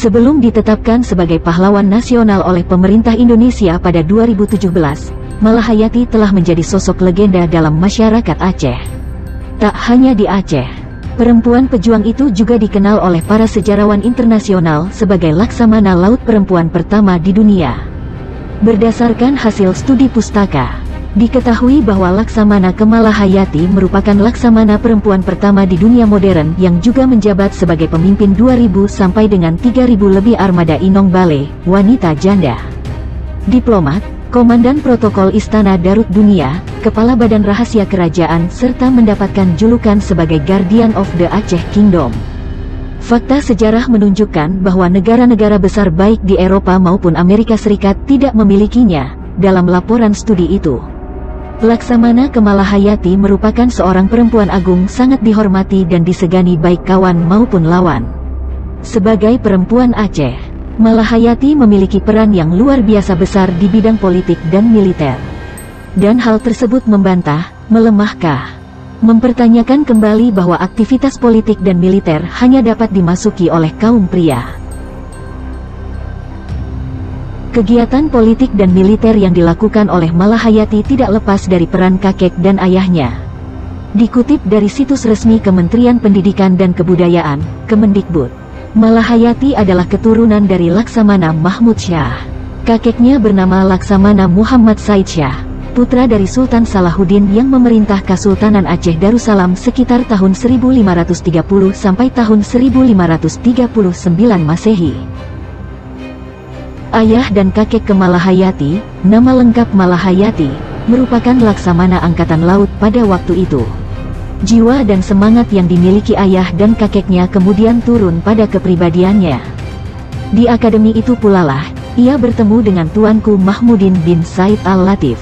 Sebelum ditetapkan sebagai pahlawan nasional oleh pemerintah Indonesia pada 2017, Malahayati telah menjadi sosok legenda dalam masyarakat Aceh. Tak hanya di Aceh, perempuan pejuang itu juga dikenal oleh para sejarawan internasional sebagai Laksamana Laut perempuan pertama di dunia. Berdasarkan hasil studi pustaka, diketahui bahwa Laksamana Kemalahayati merupakan Laksamana perempuan pertama di dunia modern yang juga menjabat sebagai pemimpin 2.000 sampai dengan 3.000 lebih armada Inong Bale, wanita janda. Diplomat, komandan protokol Istana Darut Dunia, kepala badan rahasia kerajaan serta mendapatkan julukan sebagai Guardian of the Aceh Kingdom. Fakta sejarah menunjukkan bahwa negara-negara besar baik di Eropa maupun Amerika Serikat tidak memilikinya. Dalam laporan studi itu, Laksamana Kemalahayati merupakan seorang perempuan agung sangat dihormati dan disegani baik kawan maupun lawan. Sebagai perempuan Aceh, Malahayati memiliki peran yang luar biasa besar di bidang politik dan militer. Dan hal tersebut membantah, melemahkah, mempertanyakan kembali bahwa aktivitas politik dan militer hanya dapat dimasuki oleh kaum pria. Kegiatan politik dan militer yang dilakukan oleh Malahayati tidak lepas dari peran kakek dan ayahnya. Dikutip dari situs resmi Kementerian Pendidikan dan Kebudayaan, Kemendikbud, Malahayati adalah keturunan dari Laksamana Mahmud Shah. Kakeknya bernama Laksamana Muhammad Said Shah, putra dari Sultan Salahuddin yang memerintah Kesultanan Aceh Darussalam sekitar tahun 1530 sampai tahun 1539 Masehi. Ayah dan kakek Kemalahayati, nama lengkap Malahayati, merupakan Laksamana Angkatan Laut pada waktu itu. Jiwa dan semangat yang dimiliki ayah dan kakeknya kemudian turun pada kepribadiannya. Di akademi itu pula lah, ia bertemu dengan tuanku Mahmudin bin Said Al-Latif.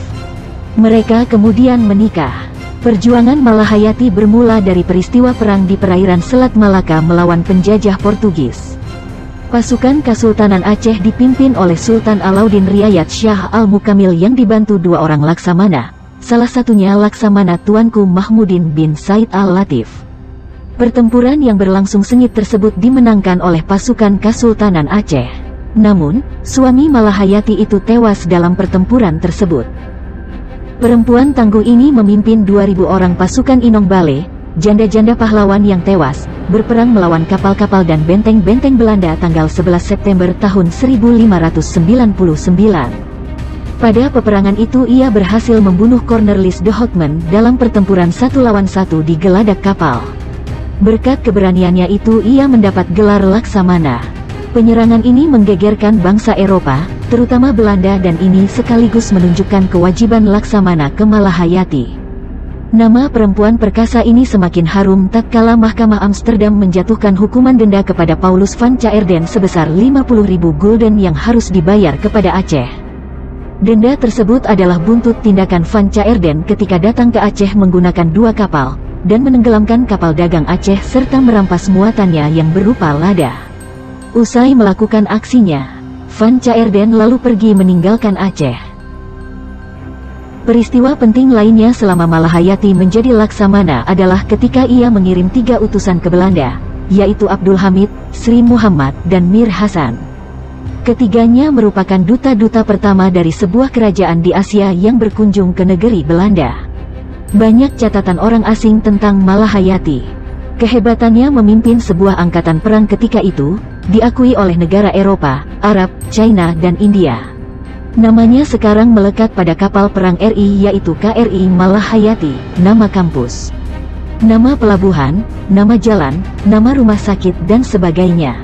Mereka kemudian menikah. Perjuangan Malahayati bermula dari peristiwa perang di perairan Selat Malaka melawan penjajah Portugis. Pasukan Kesultanan Aceh dipimpin oleh Sultan Alauddin Riayat Shah Al-Mukamil yang dibantu dua orang Laksamana, salah satunya Laksamana tuanku Mahmudin bin Said Al-Latif. Pertempuran yang berlangsung sengit tersebut dimenangkan oleh pasukan Kesultanan Aceh. Namun, suami Malahayati itu tewas dalam pertempuran tersebut. Perempuan tangguh ini memimpin 2.000 orang pasukan Inong Bale, janda-janda pahlawan yang tewas, berperang melawan kapal-kapal dan benteng-benteng Belanda tanggal 11 September tahun 1599. Pada peperangan itu ia berhasil membunuh Cornelis de Houtman dalam pertempuran 1 lawan 1 di geladak kapal. Berkat keberaniannya itu ia mendapat gelar Laksamana. Penyerangan ini menggegerkan bangsa Eropa, terutama Belanda, dan ini sekaligus menunjukkan kewajiban Laksamana Kemalahayati. Nama perempuan perkasa ini semakin harum tatkala Mahkamah Amsterdam menjatuhkan hukuman denda kepada Paulus van Caerden sebesar 50.000 gulden yang harus dibayar kepada Aceh. Denda tersebut adalah buntut tindakan van Caerden ketika datang ke Aceh menggunakan 2 kapal, dan menenggelamkan kapal dagang Aceh serta merampas muatannya yang berupa lada. Usai melakukan aksinya, van Caerden lalu pergi meninggalkan Aceh. Peristiwa penting lainnya selama Malahayati menjadi Laksamana adalah ketika ia mengirim 3 utusan ke Belanda, yaitu Abdul Hamid, Sri Muhammad, dan Mir Hasan. Ketiganya merupakan duta-duta pertama dari sebuah kerajaan di Asia yang berkunjung ke negeri Belanda. Banyak catatan orang asing tentang Malahayati. Kehebatannya memimpin sebuah angkatan perang ketika itu, diakui oleh negara Eropa, Arab, China, dan India. Namanya sekarang melekat pada kapal perang RI yaitu KRI Malahayati, nama kampus, nama pelabuhan, nama jalan, nama rumah sakit, dan sebagainya.